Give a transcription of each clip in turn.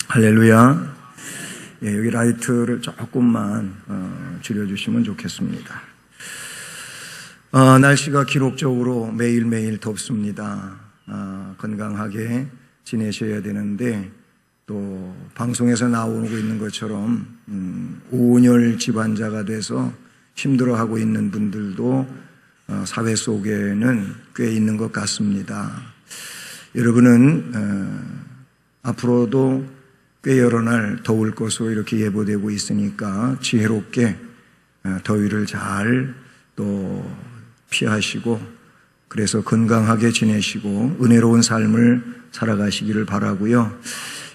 할렐루야. 여기 라이트를 조금만 줄여주시면 좋겠습니다. 날씨가 기록적으로 매일매일 덥습니다. 건강하게 지내셔야 되는데 또 방송에서 나오고 있는 것처럼 온열 질환자가 돼서 힘들어하고 있는 분들도 사회 속에는 꽤 있는 것 같습니다. 여러분은 앞으로도 꽤 여러 날 더울 것으로 이렇게 예보되고 있으니까 지혜롭게 더위를 잘 또 피하시고 그래서 건강하게 지내시고 은혜로운 삶을 살아가시기를 바라고요.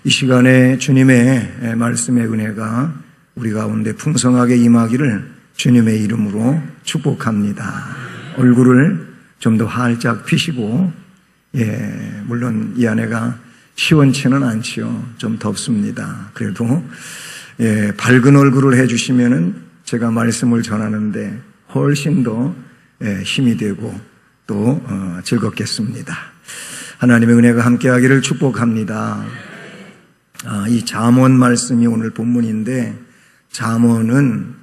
이 시간에 주님의 말씀의 은혜가 우리 가운데 풍성하게 임하기를 주님의 이름으로 축복합니다. 얼굴을 좀 더 활짝 피시고 물론 이 안에가 시원치는 않지요. 좀 덥습니다. 그래도 밝은 얼굴을 해주시면은 제가 말씀을 전하는데 훨씬 더 힘이 되고 또 즐겁겠습니다. 하나님의 은혜가 함께하기를 축복합니다. 이 잠언 말씀이 오늘 본문인데 잠언은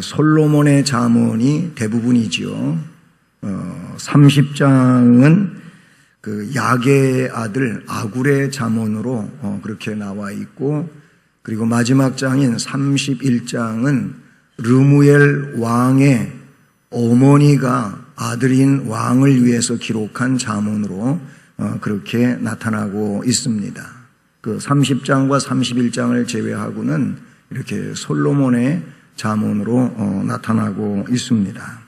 솔로몬의 잠언이 대부분이지요. 30장은 그 야게의 아들 아굴의 잠언으로 그렇게 나와 있고, 그리고 마지막 장인 31장은 르무엘 왕의 어머니가 아들인 왕을 위해서 기록한 잠언으로 그렇게 나타나고 있습니다. 그 30장과 31장을 제외하고는 이렇게 솔로몬의 잠언으로 나타나고 있습니다.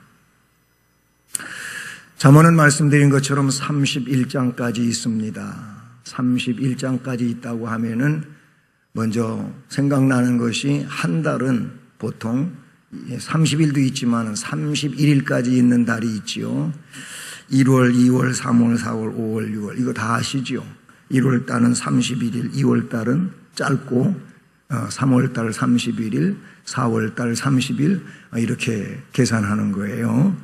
잠언은 말씀드린 것처럼 31장까지 있습니다. 31장까지 있다고 하면은 먼저 생각나는 것이 한 달은 보통 30일도 있지만 31일까지 있는 달이 있지요. 1월, 2월, 3월, 4월, 5월, 6월 이거 다 아시죠? 1월 달은 31일, 2월 달은 짧고 3월 달 31일, 4월 달 30일 이렇게 계산하는 거예요.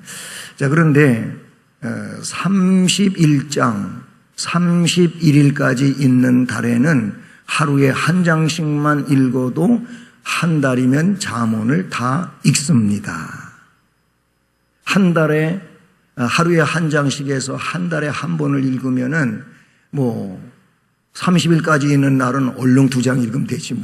자, 그런데 31장 31일까지 있는 달에는 하루에 한 장씩만 읽어도 한 달이면 잠언을 다 읽습니다. 한 달에 하루에 한 장씩해서 한 달에 한 번을 읽으면은 30일까지 있는 날은 얼른 2장 읽으면 되지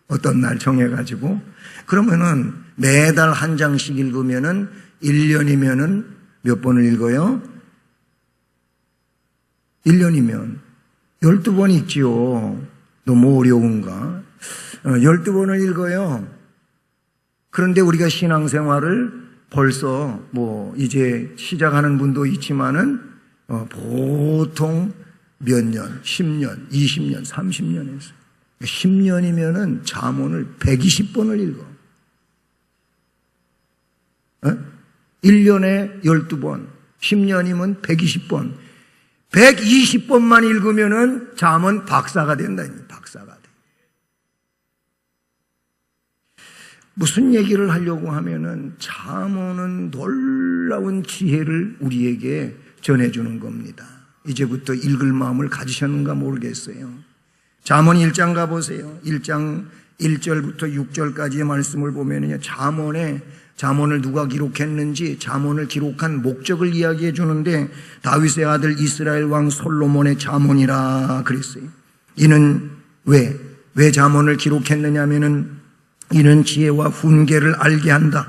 어떤 날 정해가지고. 그러면은 매달 한 장씩 읽으면은 1년이면은 몇 번을 읽어요? 1년이면 12번 읽지요. 너무 어려운가? 12번을 읽어요. 그런데 우리가 신앙생활을 벌써 이제 시작하는 분도 있지만은 보통 몇 년, 10년, 20년, 30년 했어요. 10년이면은 잠언을 120번을 읽어. 1년에 12번, 10년이면 120번. 120번만 읽으면은 잠언 박사가 된다. 박사가 돼. 무슨 얘기를 하려고 하면은 잠언은 놀라운 지혜를 우리에게 전해주는 겁니다. 이제부터 읽을 마음을 가지셨는가 모르겠어요. 잠언 1장 가보세요. 1장 1절부터 6절까지의 말씀을 보면요, 잠언을 누가 기록했는지 잠언을 기록한 목적을 이야기해 주는데 다윗의 아들 이스라엘 왕 솔로몬의 잠언이라 그랬어요. 이는 왜 잠언을 기록했느냐 하면은 이는 지혜와 훈계를 알게 한다.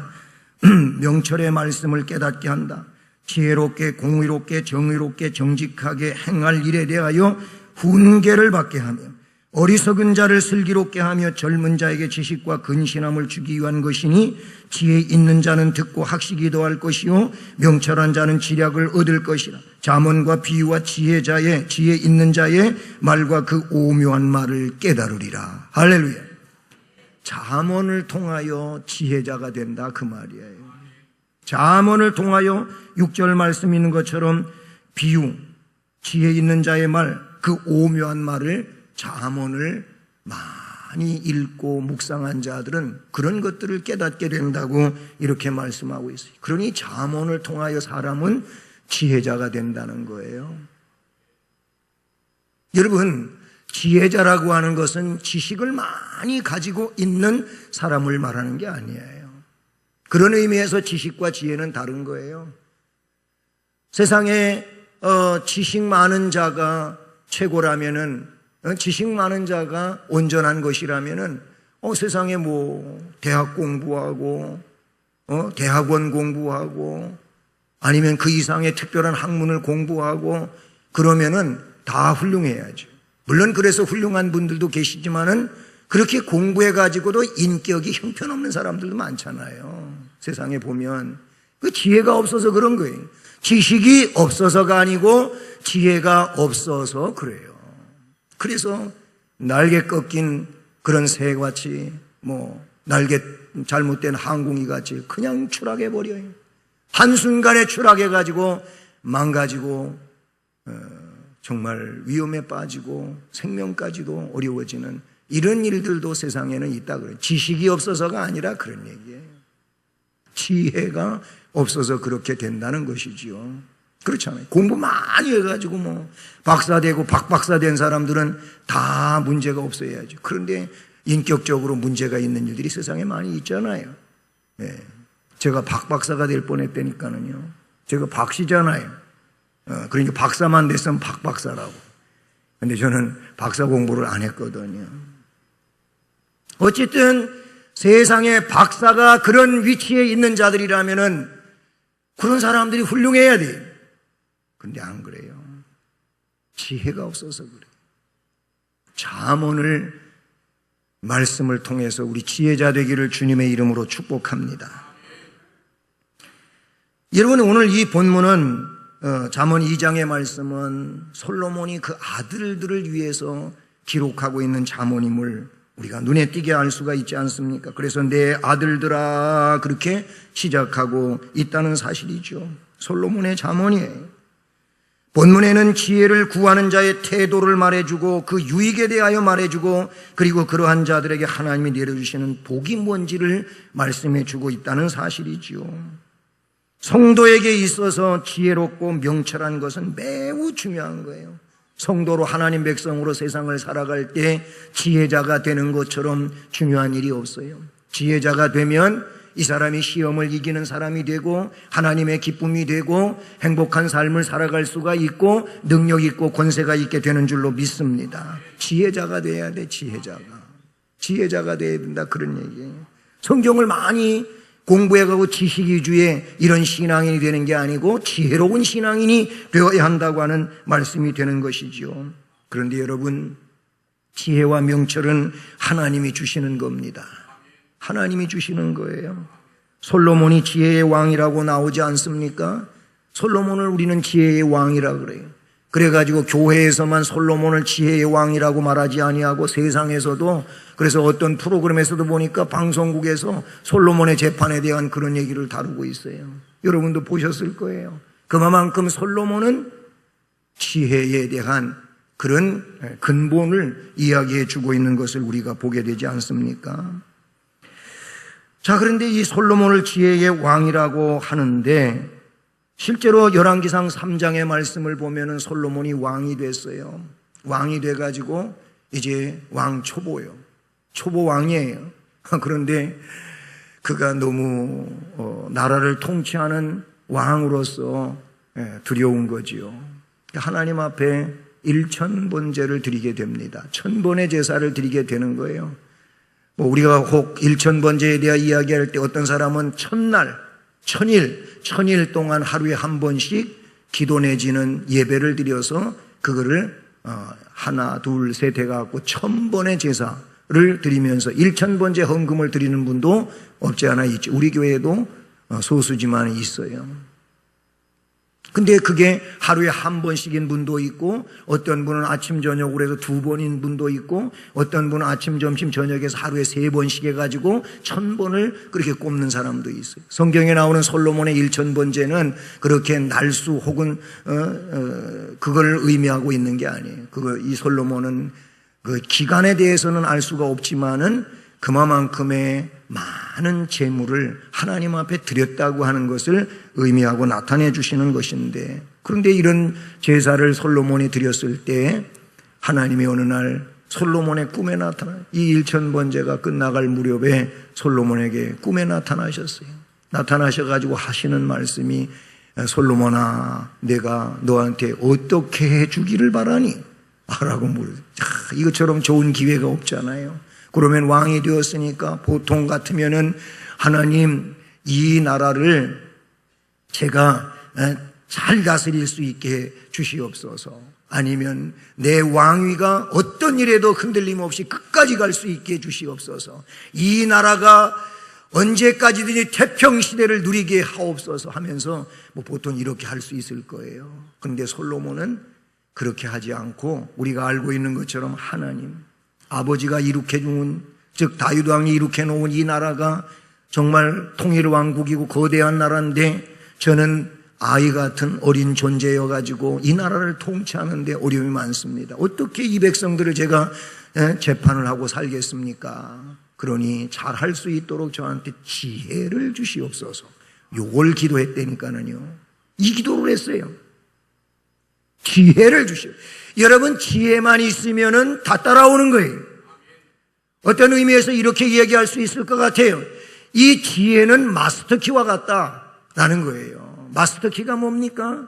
명철의 말씀을 깨닫게 한다. 지혜롭게 공의롭게 정의롭게 정직하게 행할 일에 대하여 훈계를 받게 하며 어리석은 자를 슬기롭게 하며 젊은 자에게 지식과 근신함을 주기 위한 것이니 지혜 있는 자는 듣고 학식이 더할 것이요 명철한 자는 지략을 얻을 것이라. 잠언과 비유와 지혜 있는 자의 말과 그 오묘한 말을 깨달으리라. 할렐루야. 잠언을 통하여 지혜자가 된다 그 말이에요. 잠언을 통하여 6절 말씀 있는 것처럼 비유, 지혜 있는 자의 말, 그 오묘한 말을 잠언을 많이 읽고 묵상한 자들은 그런 것들을 깨닫게 된다고 이렇게 말씀하고 있어요. 그러니 잠언을 통하여 사람은 지혜자가 된다는 거예요. 여러분, 지혜자라고 하는 것은 지식을 많이 가지고 있는 사람을 말하는 게 아니에요. 그런 의미에서 지식과 지혜는 다른 거예요. 세상에 지식 많은 자가 최고라면은, 지식 많은 자가 온전한 것이라면은 세상에 뭐 대학 공부하고 대학원 공부하고 아니면 그 이상의 특별한 학문을 공부하고 그러면은 다 훌륭해야죠. 물론 그래서 훌륭한 분들도 계시지만은 그렇게 공부해 가지고도 인격이 형편없는 사람들도 많잖아요. 세상에 보면 그 지혜가 없어서 그런 거예요. 지식이 없어서가 아니고 지혜가 없어서 그래요. 그래서 날개 꺾인 그런 새같이 날개 잘못된 항공이같이 그냥 추락해 버려요. 한순간에 추락해 가지고 망가지고 정말 위험에 빠지고 생명까지도 어려워지는 이런 일들도 세상에는 있다 그래요. 지식이 없어서가 아니라 그런 얘기예요. 지혜가 없어서 그렇게 된다는 것이지요. 그렇잖아요. 공부 많이 해가지고 박사 되고 박박사 된 사람들은 다 문제가 없어야죠. 그런데 인격적으로 문제가 있는 일들이 세상에 많이 있잖아요. 네. 제가 박박사가 될 뻔했다니까는요. 제가 박씨잖아요. 그러니까 박사만 됐으면 박박사라고. 근데 저는 박사 공부를 안 했거든요. 어쨌든 세상에 박사가 그런 위치에 있는 자들이라면은 그런 사람들이 훌륭해야 돼요. 근데 안 그래요. 지혜가 없어서 그래요. 잠언을 말씀을 통해서 우리 지혜자 되기를 주님의 이름으로 축복합니다. 여러분, 오늘 이 본문은 잠언 2장의 말씀은 솔로몬이 그 아들들을 위해서 기록하고 있는 잠언임을 우리가 눈에 띄게 알 수가 있지 않습니까? 그래서 내 아들들아 그렇게 시작하고 있다는 사실이죠. 솔로몬의 잠언이에요. 본문에는 지혜를 구하는 자의 태도를 말해주고 그 유익에 대하여 말해주고 그리고 그러한 자들에게 하나님이 내려주시는 복이 뭔지를 말씀해주고 있다는 사실이지요. 성도에게 있어서 지혜롭고 명철한 것은 매우 중요한 거예요. 성도로 하나님 백성으로 세상을 살아갈 때 지혜자가 되는 것처럼 중요한 일이 없어요. 지혜자가 되면 이 사람이 시험을 이기는 사람이 되고 하나님의 기쁨이 되고 행복한 삶을 살아갈 수가 있고 능력 있고 권세가 있게 되는 줄로 믿습니다. 지혜자가 돼야 돼. 지혜자가 돼야 된다 그런 얘기예요. 성경을 많이 공부해가고 지식 위주의 이런 신앙인이 되는 게 아니고 지혜로운 신앙인이 되어야 한다고 하는 말씀이 되는 것이죠. 그런데 여러분, 지혜와 명철은 하나님이 주시는 겁니다. 하나님이 주시는 거예요. 솔로몬이 지혜의 왕이라고 나오지 않습니까? 솔로몬을 우리는 지혜의 왕이라 그래요. 그래가지고 교회에서만 솔로몬을 지혜의 왕이라고 말하지 아니하고 세상에서도, 그래서 어떤 프로그램에서도 보니까 방송국에서 솔로몬의 재판에 대한 그런 얘기를 다루고 있어요. 여러분도 보셨을 거예요. 그만큼 솔로몬은 지혜에 대한 그런 근본을 이야기해 주고 있는 것을 우리가 보게 되지 않습니까? 자, 그런데 이 솔로몬을 지혜의 왕이라고 하는데 실제로 열왕기상 3장의 말씀을 보면은 솔로몬이 왕이 됐어요. 왕이 돼가지고 이제 왕 초보요. 초보 왕이에요. 그런데 그가 너무 나라를 통치하는 왕으로서 두려운 거지요. 하나님 앞에 1000번제를 드리게 됩니다. 1000번의 제사를 드리게 되는 거예요. 우리가 혹 1000번제에 대해 이야기할 때 어떤 사람은 1000날, 1000일 동안 하루에 한 번씩 기도 내지는 예배를 드려서 그거를 하나, 둘, 셋 해갖고 1000번의 제사를 드리면서 1000번제 헌금을 드리는 분도 없지 않아 있죠. 우리 교회에도 소수지만 있어요. 근데 그게 하루에 한 번씩인 분도 있고 어떤 분은 아침 저녁으로 해서 2번인 분도 있고 어떤 분은 아침 점심 저녁에서 하루에 3번씩 해가지고 1000번을 그렇게 꼽는 사람도 있어요. 성경에 나오는 솔로몬의 1000번제는 그렇게 날수 혹은 그걸 의미하고 있는 게 아니에요. 이 솔로몬은 그 기간에 대해서는 알 수가 없지만은 그만큼의 많은 재물을 하나님 앞에 드렸다고 하는 것을 의미하고 나타내 주시는 것인데, 그런데 이런 제사를 솔로몬이 드렸을 때 하나님이 어느 날 솔로몬의 꿈에 나타나, 이 1000번제가 끝나갈 무렵에 솔로몬에게 꿈에 나타나셨어요. 나타나셔가지고 하시는 말씀이, 솔로몬아, 내가 너한테 어떻게 해주기를 바라니? 라고 물어요. 이것처럼 좋은 기회가 없잖아요. 그러면 왕이 되었으니까 보통 같으면은, 하나님, 이 나라를 제가 잘 다스릴 수 있게 주시옵소서. 아니면 내 왕위가 어떤 일에도 흔들림 없이 끝까지 갈 수 있게 주시옵소서. 이 나라가 언제까지든지 태평시대를 누리게 하옵소서 하면서 보통 이렇게 할 수 있을 거예요. 그런데 솔로몬은 그렇게 하지 않고, 우리가 알고 있는 것처럼 하나님, 아버지가 이룩해 놓은, 즉 다윗 왕이 이룩해 놓은 이 나라가 정말 통일 왕국이고 거대한 나라인데, 저는 아이 같은 어린 존재여 가지고 이 나라를 통치하는데 어려움이 많습니다. 어떻게 이 백성들을 제가 재판을 하고 살겠습니까? 그러니 잘할 수 있도록 저한테 지혜를 주시옵소서. 요걸 기도했다니까는요. 이 기도를 했어요. 지혜를 주시오. 여러분, 지혜만 있으면은 다 따라오는 거예요. 어떤 의미에서 이렇게 얘기할 수 있을 것 같아요. 이 지혜는 마스터키와 같다라는 거예요. 마스터키가 뭡니까?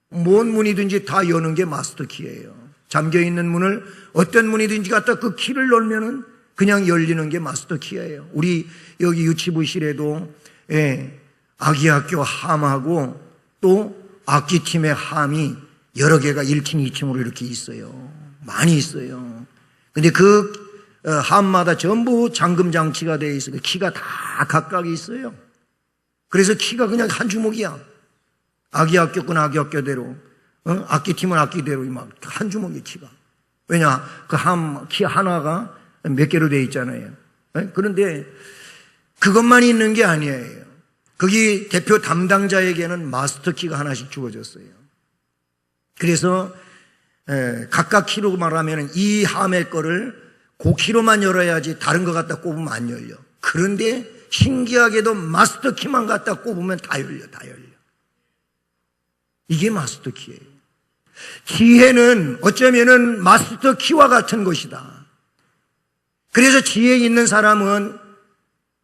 뭔 문이든지 다 여는 게 마스터키예요. 잠겨있는 문을 어떤 문이든지 갖다 그 키를 넣으면은 그냥 열리는 게 마스터키예요. 우리 여기 유치부실에도 아기학교 함하고 또 악기팀의 함이 여러 개가 1층, 2층으로 이렇게 있어요. 많이 있어요. 근데 그 함마다 전부 잠금 장치가 되어 있어요. 키가 다 각각 있어요. 그래서 키가 그냥 한 주먹이야. 아기학교건 아기학교대로, 악기팀은 악기대로 막 한 주먹이 키가. 왜냐? 그 키 하나가 몇 개로 되어 있잖아요. 그런데 그것만 있는 게 아니에요. 거기 대표 담당자에게는 마스터 키가 하나씩 주어졌어요. 그래서 각각 키로 말하면 이 함의 거를 그 키로만 열어야지 다른 거 갖다 꼽으면 안 열려. 그런데 신기하게도 마스터 키만 갖다 꼽으면 다 열려. 이게 마스터 키예요. 지혜는 어쩌면은 마스터 키와 같은 것이다. 그래서 지혜 있는 사람은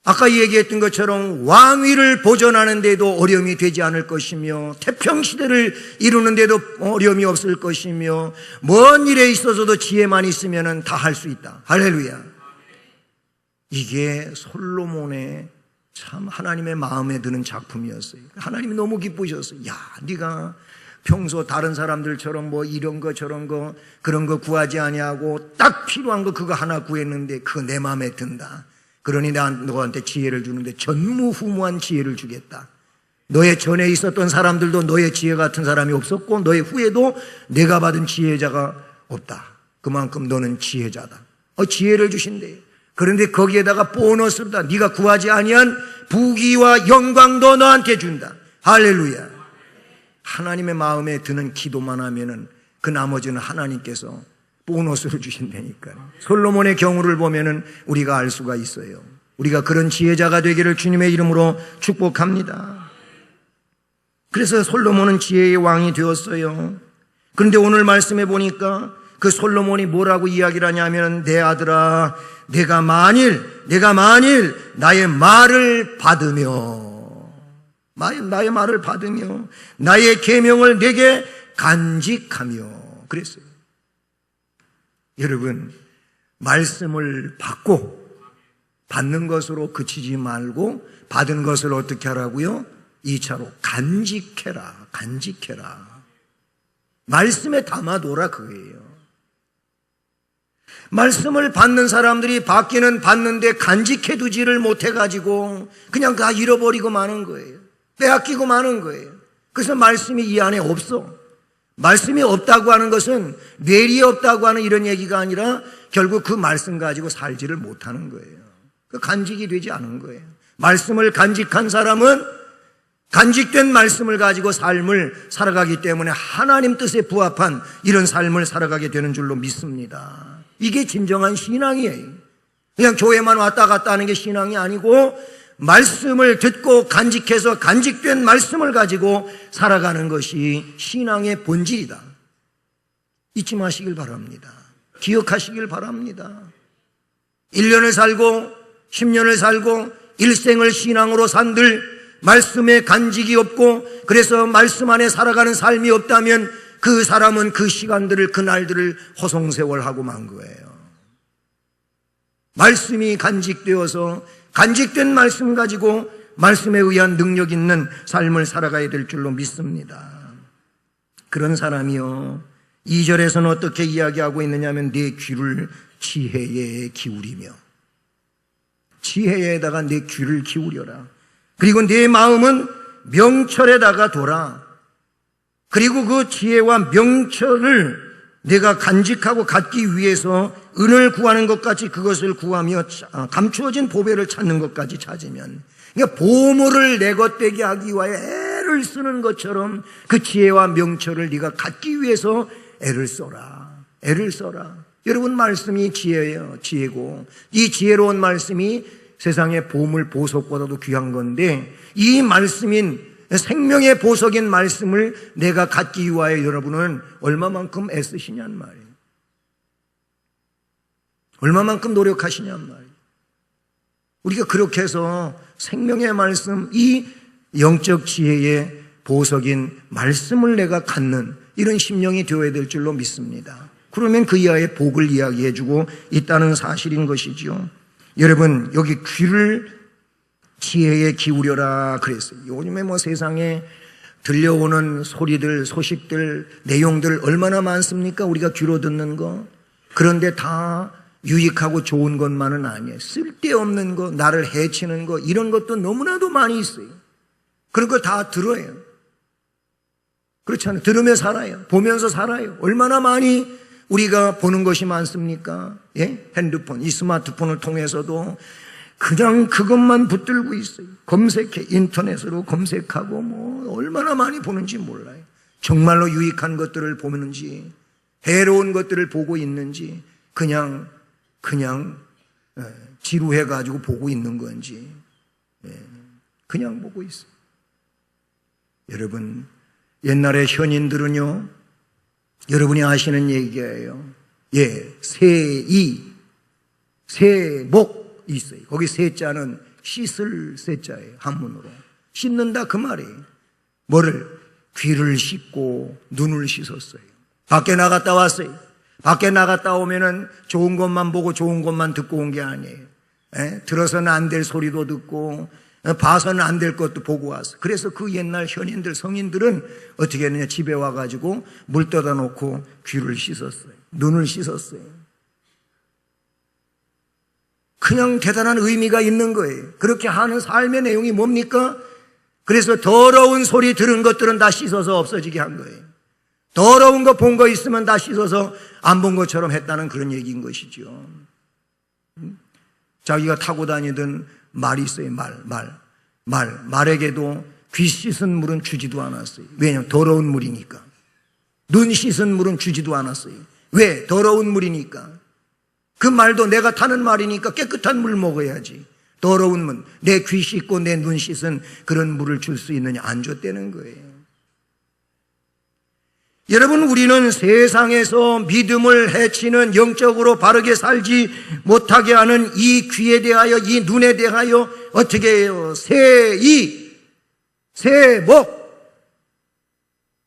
아까 얘기했던 것처럼 왕위를 보존하는 데도 어려움이 되지 않을 것이며, 태평시대를 이루는 데도 어려움이 없을 것이며, 먼 일에 있어서도 지혜만 있으면 다 할 수 있다. 할렐루야. 이게 솔로몬의 참 하나님의 마음에 드는 작품이었어요. 하나님이 너무 기쁘셨어요. 야, 네가 평소 다른 사람들처럼 뭐 이런 거 저런 거 그런 거 구하지 아니하고 딱 필요한 거 그거 하나 구했는데 그거 내 마음에 든다. 그러니 너한테 지혜를 주는데 전무후무한 지혜를 주겠다. 너의 전에 있었던 사람들도 너의 지혜 같은 사람이 없었고 너의 후에도 내가 받은 지혜자가 없다. 그만큼 너는 지혜자다. 지혜를 주신대. 그런데 거기에다가 보너스를 다 네가 구하지 아니한 부귀와 영광도 너한테 준다. 할렐루야. 하나님의 마음에 드는 기도만 하면은 그 나머지는 하나님께서 보너스를 주신다니까요. 솔로몬의 경우를 보면은 우리가 알 수가 있어요. 우리가 그런 지혜자가 되기를 주님의 이름으로 축복합니다. 그래서 솔로몬은 지혜의 왕이 되었어요. 그런데 오늘 말씀해 보니까 그 솔로몬이 뭐라고 이야기를 하냐면, 내 아들아, 내가 만일 나의 말을 받으며 나의 계명을 내게 간직하며 그랬어요. 여러분, 말씀을 받는 것으로 그치지 말고 받은 것을 어떻게 하라고요? 2차로 간직해라. 말씀에 담아둬라 그거예요. 말씀을 받는 사람들이 받기는 받는데 간직해두지를 못해가지고 그냥 다 잃어버리고 마는 거예요. 빼앗기고 마는 거예요. 그래서 말씀이 이 안에 없어. 말씀이 없다고 하는 것은 뇌리에 없다고 하는 이런 얘기가 아니라 결국 그 말씀 가지고 살지를 못하는 거예요. 그 간직이 되지 않은 거예요. 말씀을 간직한 사람은 간직된 말씀을 가지고 삶을 살아가기 때문에 하나님 뜻에 부합한 이런 삶을 살아가게 되는 줄로 믿습니다. 이게 진정한 신앙이에요. 그냥 교회만 왔다 갔다 하는 게 신앙이 아니고 말씀을 듣고 간직해서 간직된 말씀을 가지고 살아가는 것이 신앙의 본질이다. 잊지 마시길 바랍니다. 기억하시길 바랍니다. 1년을 살고 10년을 살고 일생을 신앙으로 산들 말씀에 간직이 없고 그래서 말씀 안에 살아가는 삶이 없다면 그 사람은 그 시간들을 그 날들을 허송세월하고 만 거예요. 말씀이 간직되어서 간직된 말씀 가지고 말씀에 의한 능력 있는 삶을 살아가야 될 줄로 믿습니다. 그런 사람이요 2절에서는 어떻게 이야기하고 있느냐 하면 내 귀를 지혜에 기울이며 지혜에다가 내 귀를 기울여라. 그리고 내 마음은 명철에다가 둬라. 그리고 그 지혜와 명철을 내가 간직하고 갖기 위해서 은을 구하는 것 같이 그것을 구하며 감추어진 보배를 찾는 것까지 찾으면 그러니까 보물을 내 것 되게 하기 위하여 애를 쓰는 것처럼 그 지혜와 명철을 네가 갖기 위해서 애를 써라. 애를 써라. 여러분 말씀이 지혜예요. 지혜고 이 지혜로운 말씀이 세상의 보물 보석보다도 귀한 건데 이 말씀인 생명의 보석인 말씀을 내가 갖기 위하여 여러분은 얼마만큼 애쓰시냔 말이에요. 얼마만큼 노력하시냔 말이에요. 우리가 그렇게 해서 생명의 말씀, 이 영적 지혜의 보석인 말씀을 내가 갖는 이런 심령이 되어야 될 줄로 믿습니다. 그러면 그 이하의 복을 이야기해주고 있다는 사실인 것이죠. 여러분 여기 귀를 지혜에 기울여라 그랬어요. 요즘에 세상에 들려오는 소리들, 소식들, 내용들 얼마나 많습니까? 우리가 귀로 듣는 거. 그런데 다 유익하고 좋은 것만은 아니에요. 쓸데없는 거, 나를 해치는 거 이런 것도 너무나도 많이 있어요. 그런 거 다 들어요. 그렇잖아요. 들으며 살아요. 보면서 살아요. 얼마나 많이 우리가 보는 것이 많습니까? 예? 핸드폰, 이 스마트폰을 통해서도 그냥 그것만 붙들고 있어요. 검색해, 인터넷으로 검색하고 얼마나 많이 보는지 몰라요. 정말로 유익한 것들을 보는지, 해로운 것들을 보고 있는지, 그냥 지루해가지고 보고 있는 건지, 그냥 보고 있어요. 여러분, 옛날에 현인들은요, 여러분이 아시는 얘기예요. 세목 있어요. 거기 세자는 씻을 세자예요. 한문으로. 씻는다 그 말이에요. 뭐를? 귀를 씻고 눈을 씻었어요. 밖에 나갔다 왔어요. 밖에 나갔다 오면은 좋은 것만 보고 좋은 것만 듣고 온 게 아니에요. 들어서는 안 될 소리도 듣고 봐서는 안 될 것도 보고 왔어. 그래서 그 옛날 현인들, 성인들은 어떻게 했느냐? 집에 와가지고 물 떠다 놓고 귀를 씻었어요. 눈을 씻었어요. 그냥 대단한 의미가 있는 거예요. 그렇게 하는 삶의 내용이 뭡니까? 그래서 더러운 소리 들은 것들은 다 씻어서 없어지게 한 거예요. 더러운 거 본 거 있으면 다 씻어서 안 본 것처럼 했다는 그런 얘기인 것이죠. 자기가 타고 다니던 말이 있어요. 말에게도 귀 씻은 물은 주지도 않았어요. 왜냐하면 더러운 물이니까. 눈 씻은 물은 주지도 않았어요. 왜? 더러운 물이니까. 그 말도 내가 타는 말이니까 깨끗한 물 먹어야지. 더러운 물, 내 귀 씻고 내 눈 씻은 그런 물을 줄 수 있느냐? 안 줬다는 거예요. 여러분, 우리는 세상에서 믿음을 해치는, 영적으로 바르게 살지 못하게 하는 이 귀에 대하여, 이 눈에 대하여 어떻게 해요? 세목.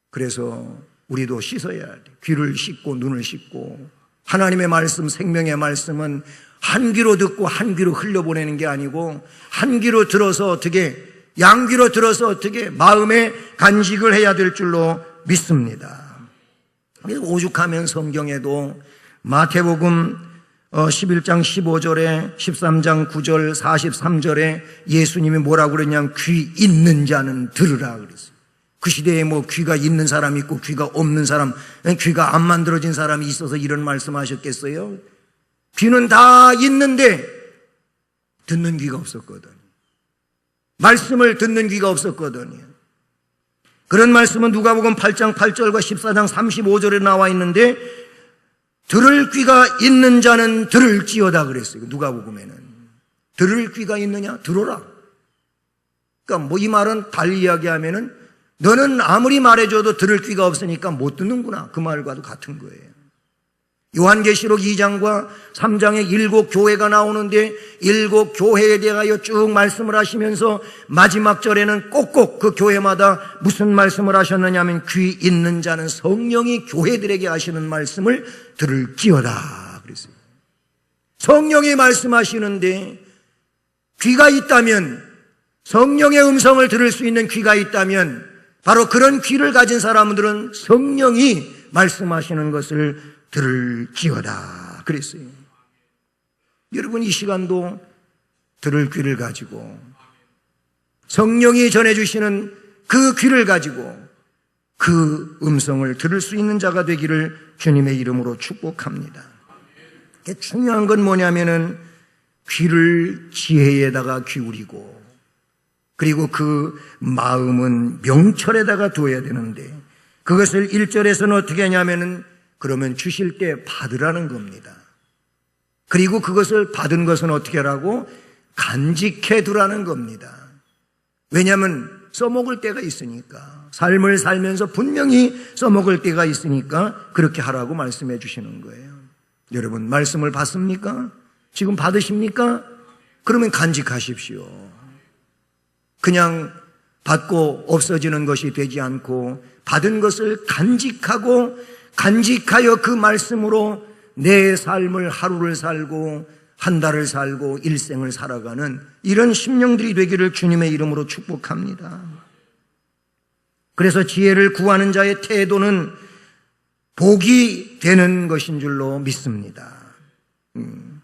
그래서 우리도 씻어야 돼. 귀를 씻고 눈을 씻고. 하나님의 말씀, 생명의 말씀은 한 귀로 듣고 한 귀로 흘려보내는 게 아니고 한 귀로 들어서 어떻게, 양귀로 들어서 어떻게 마음에 간직을 해야 될 줄로 믿습니다. 오죽하면 성경에도 마태복음 11장 15절에 13장 9절 43절에 예수님이 뭐라고 그러냐면 귀 있는 자는 들으라 그랬어요. 그 시대에 귀가 있는 사람 있고 귀가 없는 사람, 귀가 안 만들어진 사람이 있어서 이런 말씀하셨겠어요? 귀는 다 있는데 듣는 귀가 없었거든요. 말씀을 듣는 귀가 없었거든요. 그런 말씀은 누가복음 8장 8절과 14장 35절에 나와 있는데 들을 귀가 있는 자는 들을지어다 그랬어요. 누가복음에는. 들을 귀가 있느냐? 들어라. 그러니까 이 말은 달리 이야기하면은 너는 아무리 말해줘도 들을 귀가 없으니까 못 듣는구나. 그 말과도 같은 거예요. 요한계시록 2장과 3장에 7교회가 나오는데 7교회에 대하여 쭉 말씀을 하시면서 마지막 절에는 꼭꼭 그 교회마다 무슨 말씀을 하셨느냐면 귀 있는 자는 성령이 교회들에게 하시는 말씀을 들을지어다 그랬어요. 성령이 말씀하시는데 귀가 있다면, 성령의 음성을 들을 수 있는 귀가 있다면 바로 그런 귀를 가진 사람들은 성령이 말씀하시는 것을 들을지어다 그랬어요. 여러분, 이 시간도 들을 귀를 가지고 성령이 전해주시는 그 귀를 가지고 그 음성을 들을 수 있는 자가 되기를 주님의 이름으로 축복합니다. 중요한 건 뭐냐면은 귀를 지혜에다가 기울이고, 그리고 그 마음은 명철에다가 두어야 되는데, 그것을 1절에서는 어떻게 하냐면은 그러면 주실 때 받으라는 겁니다. 그리고 그것을 받은 것은 어떻게 하라고? 간직해 두라는 겁니다. 왜냐하면 써먹을 때가 있으니까, 삶을 살면서 분명히 써먹을 때가 있으니까 그렇게 하라고 말씀해 주시는 거예요. 여러분, 말씀을 받습니까? 지금 받으십니까? 그러면 간직하십시오. 그냥 받고 없어지는 것이 되지 않고 받은 것을 간직하고, 간직하여 그 말씀으로 내 삶을, 하루를 살고 한 달을 살고 일생을 살아가는 이런 심령들이 되기를 주님의 이름으로 축복합니다. 그래서 지혜를 구하는 자의 태도는 복이 되는 것인 줄로 믿습니다.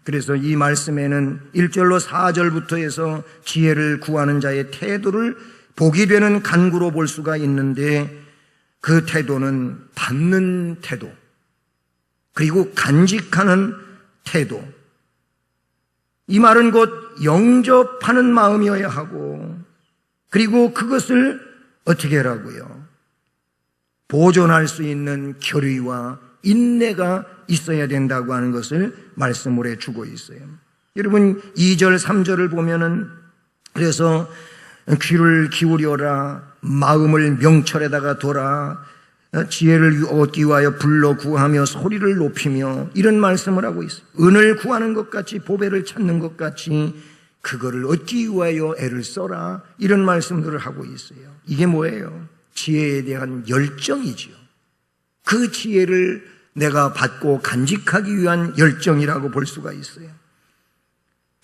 그래서 이 말씀에는 1절로 4절부터 해서 지혜를 구하는 자의 태도를 복이 되는 간구로 볼 수가 있는데, 그 태도는 받는 태도, 그리고 간직하는 태도. 이 말은 곧 영접하는 마음이어야 하고, 그리고 그것을 어떻게 하라고요? 보존할 수 있는 결의와 인내가 있어야 된다고 하는 것을 말씀을 해주고 있어요. 여러분, 2절 3절을 보면은, 그래서 귀를 기울여라, 마음을 명철에다가 둬라, 지혜를 얻기 위하여 불러 구하며 소리를 높이며, 이런 말씀을 하고 있어요. 은을 구하는 것 같이, 보배를 찾는 것 같이 그거를 얻기 위하여 애를 써라, 이런 말씀들을 하고 있어요. 이게 뭐예요? 지혜에 대한 열정이지요. 그 지혜를 내가 받고 간직하기 위한 열정이라고 볼 수가 있어요.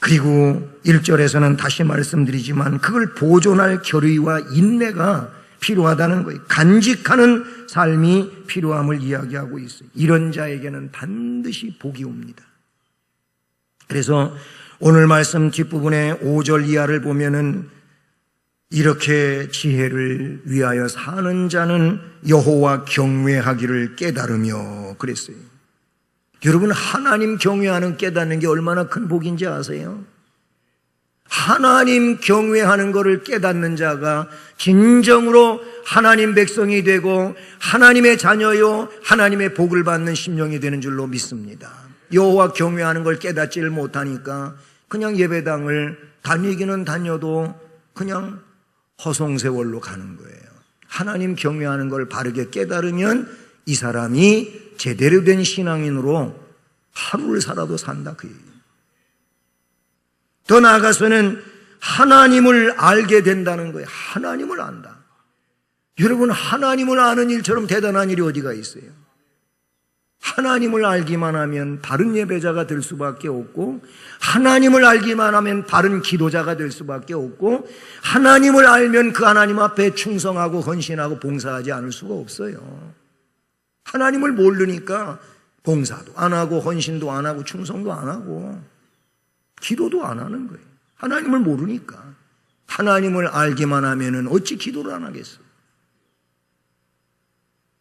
그리고 1절에서는 다시 말씀드리지만 그걸 보존할 결의와 인내가 필요하다는 거예요. 간직하는 삶이 필요함을 이야기하고 있어요. 이런 자에게는 반드시 복이 옵니다. 그래서 오늘 말씀 뒷부분에 5절 이하를 보면은 이렇게 지혜를 위하여 사는 자는 여호와 경외하기를 깨달으며 그랬어요. 여러분, 하나님 경외하는 깨닫는 게 얼마나 큰 복인지 아세요? 하나님 경외하는 것을 깨닫는 자가 진정으로 하나님 백성이 되고 하나님의 자녀요 하나님의 복을 받는 심령이 되는 줄로 믿습니다. 여호와 경외하는 걸 깨닫지를 못하니까 그냥 예배당을 다니기는 다녀도 그냥 허송세월로 가는 거예요. 하나님 경외하는 걸 바르게 깨달으면 이 사람이 제대로 된 신앙인으로 하루를 살아도 산다, 그 얘기예요. 더 나아가서는 하나님을 알게 된다는 거예요. 하나님을 안다. 여러분, 하나님을 아는 일처럼 대단한 일이 어디가 있어요? 하나님을 알기만 하면 바른 예배자가 될 수밖에 없고, 하나님을 알기만 하면 바른 기도자가 될 수밖에 없고, 하나님을 알면 그 하나님 앞에 충성하고 헌신하고 봉사하지 않을 수가 없어요. 하나님을 모르니까 봉사도 안 하고 헌신도 안 하고 충성도 안 하고 기도도 안 하는 거예요. 하나님을 모르니까. 하나님을 알기만 하면은 어찌 기도를 안 하겠어요?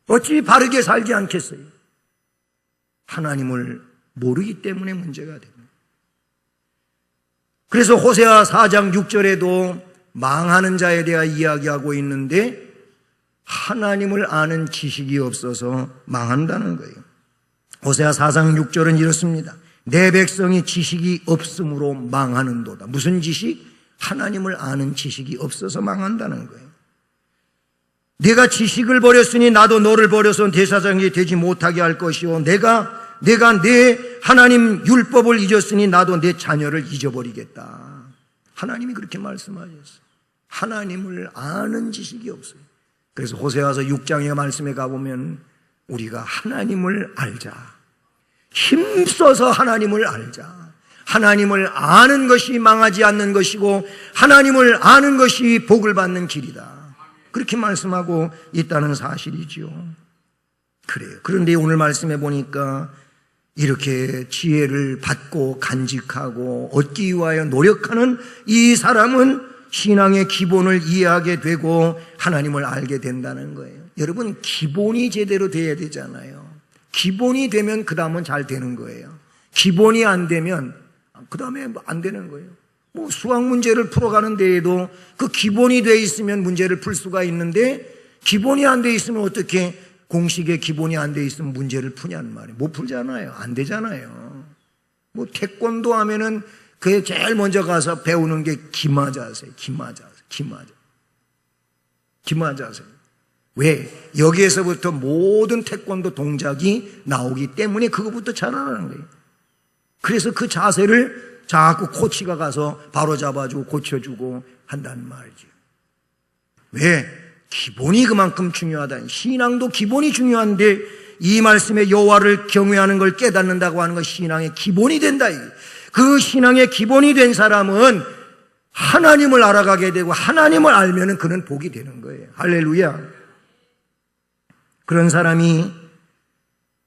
어찌 바르게 살지 않겠어요? 하나님을 모르기 때문에 문제가 됩니다. 그래서 호세아 4장 6절에도 망하는 자에 대해 이야기하고 있는데 하나님을 아는 지식이 없어서 망한다는 거예요. 호세아 4장 6절은 이렇습니다. 내 백성이 지식이 없으므로 망하는도다. 무슨 지식? 하나님을 아는 지식이 없어서 망한다는 거예요. 내가 지식을 버렸으니 나도 너를 버려서 대사장이 되지 못하게 할 것이요, 내가 내가 내 하나님 율법을 잊었으니 나도 내 자녀를 잊어버리겠다. 하나님이 그렇게 말씀하셨어요. 하나님을 아는 지식이 없어요. 그래서 호세아서 6장의 말씀에 가보면 우리가 하나님을 알자. 힘써서 하나님을 알자. 하나님을 아는 것이 망하지 않는 것이고 하나님을 아는 것이 복을 받는 길이다. 그렇게 말씀하고 있다는 사실이죠. 그래요. 그런데 오늘 말씀해 보니까 이렇게 지혜를 받고 간직하고 얻기 위하여 노력하는 이 사람은 신앙의 기본을 이해하게 되고 하나님을 알게 된다는 거예요. 여러분, 기본이 제대로 돼야 되잖아요. 기본이 되면 그 다음은 잘 되는 거예요. 기본이 안 되면 그 다음에 안 되는 거예요. 뭐 수학 문제를 풀어가는 데에도 그 기본이 돼 있으면 문제를 풀 수가 있는데 기본이 안 돼 있으면 어떻게 공식의 기본이 안 돼 있으면 문제를 푸냐는 말이에요. 못 풀잖아요. 안 되잖아요. 뭐 태권도 하면은 그게 제일 먼저 가서 배우는 게 기마자세요. 기마자세요. 왜? 여기에서부터 모든 태권도 동작이 나오기 때문에 그것부터 잘하는 거예요. 그래서 그 자세를 자꾸 코치가 가서 바로 잡아주고 고쳐주고 한다는 말이죠. 왜? 기본이 그만큼 중요하다. 신앙도 기본이 중요한데 이 말씀에 여호와를 경외하는 걸 깨닫는다고 하는 건 신앙의 기본이 된다. 그 신앙의 기본이 된 사람은 하나님을 알아가게 되고 하나님을 알면은 그는 복이 되는 거예요. 할렐루야. 그런 사람이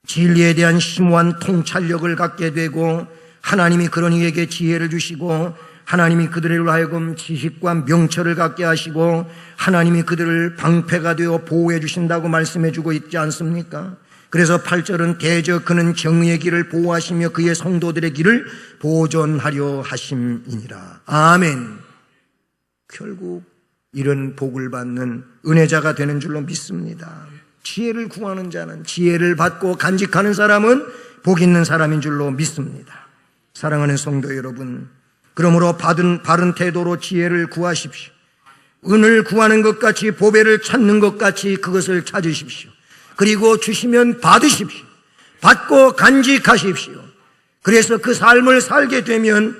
진리에 대한 심오한 통찰력을 갖게 되고 하나님이 그런 이에게 지혜를 주시고 하나님이 그들을 하여금 지식과 명철을 갖게 하시고 하나님이 그들을 방패가 되어 보호해 주신다고 말씀해 주고 있지 않습니까? 그래서 8절은 대저 그는 정의의 길을 보호하시며 그의 성도들의 길을 보존하려 하심이니라. 아멘. 결국 이런 복을 받는 은혜자가 되는 줄로 믿습니다. 지혜를 구하는 자는, 지혜를 받고 간직하는 사람은 복 있는 사람인 줄로 믿습니다. 사랑하는 성도 여러분, 그러므로 바른 태도로 지혜를 구하십시오. 은을 구하는 것 같이, 보배를 찾는 것 같이 그것을 찾으십시오. 그리고 주시면 받으십시오. 받고 간직하십시오. 그래서 그 삶을 살게 되면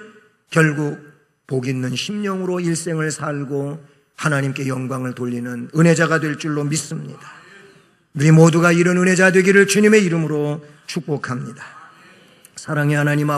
결국 복 있는 심령으로 일생을 살고 하나님께 영광을 돌리는 은혜자가 될 줄로 믿습니다. 우리 모두가 이런 은혜자 되기를 주님의 이름으로 축복합니다. 사랑의 하나님